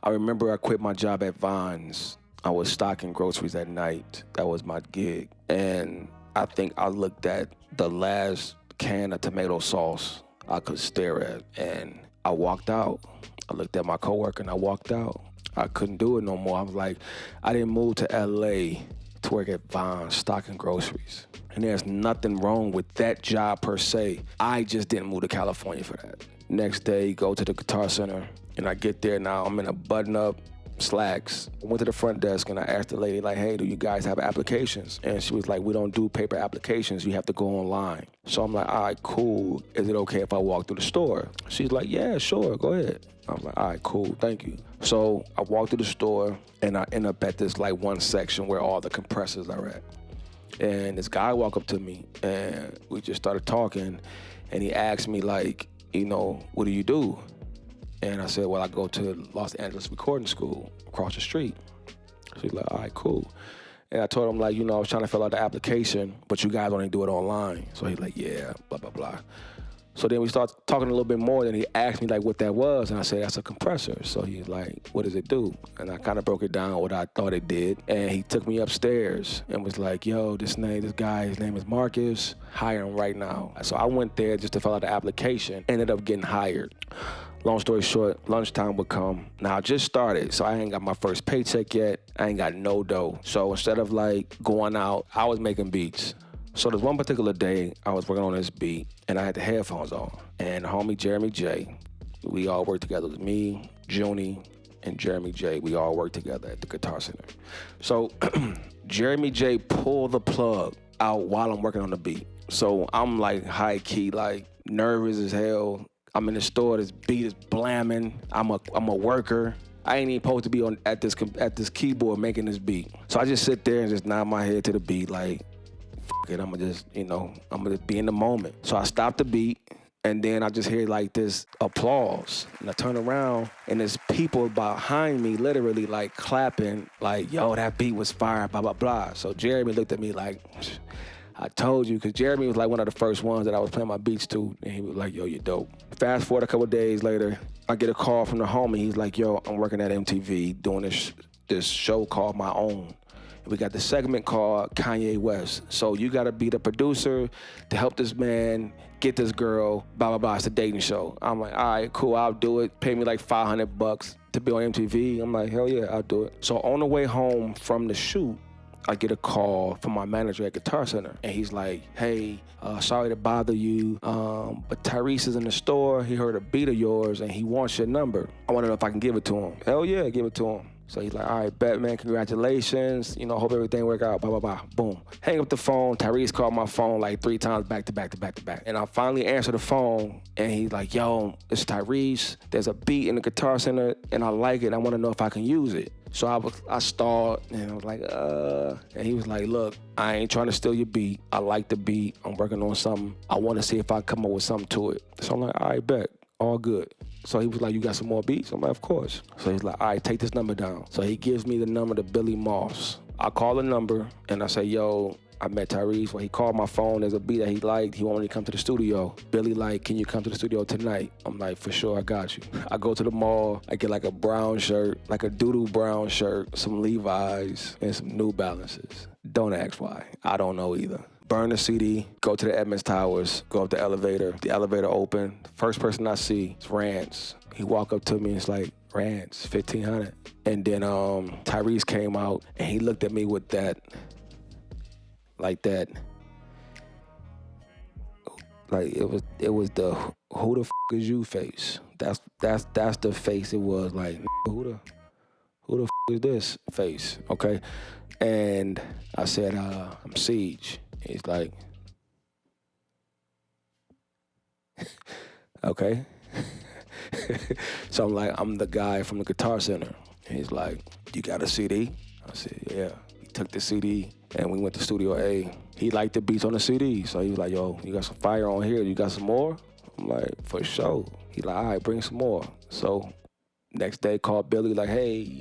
I remember I quit my job at Vons. I was stocking groceries at night. That was my gig. And I think I looked at the last can of tomato sauce I could stare at, and I walked out. I looked at my coworker and I walked out. I couldn't do it no more. I was like, I didn't move to LA to work at Vons stocking groceries. And there's nothing wrong with that job per se. I just didn't move to California for that. Next day, go to the Guitar Center, and I get there now. I'm in a button-up slacks. I went to the front desk and I asked the lady, like, hey, do you guys have applications? And she was like, we don't do paper applications. You have to go online. So I'm like, all right, cool. Is it okay if I walk through the store? She's like, yeah, sure, go ahead. I'm like, all right, cool, thank you. So I walk through the store and I end up at this like one section where all the compressors are at. And this guy walked up to me and we just started talking, and he asked me like, you know, what do you do? And I said, well, I go to Los Angeles Recording School across the street. So he's like, all right, cool. And I told him, like, you know, I was trying to fill out the application, but you guys only do it online. So he's like, yeah, blah, blah, blah. So then we started talking a little bit more, and he asked me, like, what that was, and I said, that's a compressor. So he's like, what does it do? And I kind of broke it down, what I thought it did, and he took me upstairs and was like, yo, this guy, his name is Marcus, hire him right now. So I went there just to fill out the application, ended up getting hired. Long story short, lunchtime would come. Now, I just started, so I ain't got my first paycheck yet. I ain't got no dough. So instead of, like, going out, I was making beats. So there's one particular day, I was working on this beat, and I had the headphones on. And the homie Jeremy J, we all worked together. It was me, Junie, and Jeremy J. We all worked together at the Guitar Center. So Jeremy J pulled the plug out while I'm working on the beat. So I'm, like, high-key, like, nervous as hell. I'm in the store, this beat is blamming. I'm a worker. I ain't even supposed to be at this keyboard making this beat. So I just sit there and just nod my head to the beat like, fuck it, I'm gonna just be in the moment. So I stop the beat, and then I just hear like this applause. And I turn around, and there's people behind me literally like clapping, like, yo, that beat was fire, blah, blah, blah. So Jeremy looked at me like, I told you, because Jeremy was like one of the first ones that I was playing my beats to, and he was like, yo, you're dope. Fast forward a couple days later, I get a call from the homie. He's like, yo, I'm working at MTV doing this show called My Own. And we got the segment called Kanye West. So you got to be the producer to help this man get this girl, blah, blah, blah. It's a dating show. I'm like, all right, cool, I'll do it. Pay me like $500 to be on MTV. I'm like, hell yeah, I'll do it. So on the way home from the shoot, I get a call from my manager at Guitar Center, and he's like, hey, sorry to bother you, but Tyrese is in the store. He heard a beat of yours, and he wants your number. I want to know if I can give it to him. Hell yeah, give it to him. So he's like, all right, bet, man, congratulations. You know, hope everything work out, blah, blah, blah. Boom. Hang up the phone. Tyrese called my phone like 3 times back to back to back to back. And I finally answered the phone, and he's like, yo, it's Tyrese. There's a beat in the Guitar Center, and I like it. I want to know if I can use it. So I stalled, and I was like, and he was like, look, I ain't trying to steal your beat. I like the beat. I'm working on something. I want to see if I come up with something to it. So I'm like, all right, bet. All good. So he was like, you got some more beats? I'm like, of course. So he's like, all right, take this number down. So he gives me the number to Billy Moss. I call the number, and I say, yo, I met Tyrese. When he called my phone, there's a beat that he liked. He wanted me to come to the studio. Billy like, can you come to the studio tonight? I'm like, for sure, I got you. I go to the mall. I get like a brown shirt, like a doodle brown shirt, some Levi's, and some New Balances. Don't ask why. I don't know either. Burn the CD, go to the Edmonds Towers, go up the elevator open. First person I see is Rance. He walk up to me and it's like, Rance, 1500. And then Tyrese came out and he looked at me with that, like that, like it was the who the f is you face. That's the face it was, like who the f is this face, okay? And I said, I'm Siege. He's like, okay. So I'm like, I'm the guy from the Guitar Center. He's like, you got a CD? I said, yeah. He took the CD and we went to Studio A. He liked the beats on the CD. So he was like, yo, you got some fire on here? You got some more? I'm like, for sure. He like, all right, bring some more. So next day, called Billy like, hey,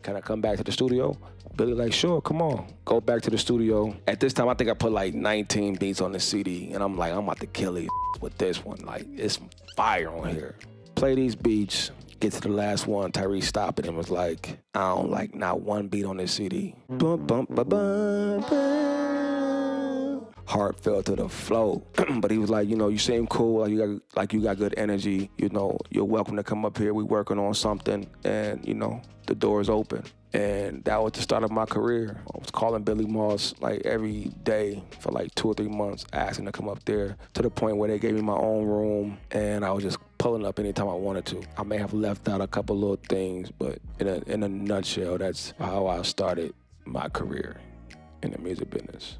can I come back to the studio? Billy like, sure, come on. Go back to the studio. At this time, I think I put like 19 beats on the CD, and I'm like, I'm about to kill it with this one. Like, it's fire on here. Play these beats. Get to the last one, Tyrese stopped it and was like, I don't like not one beat on this CD. Bum, bum, ba, bum, bum. Heart fell to the floor. But he was like, you seem cool, you got good energy, you're welcome to come up here. We working on something, and the door's open. And that was the start of my career. I was calling Billy Moss like every day for like 2 or 3 months, asking to come up there, to the point where they gave me my own room, and I was just pulling up anytime I wanted to. I may have left out a couple little things, but in a nutshell, that's how I started my career in the music business.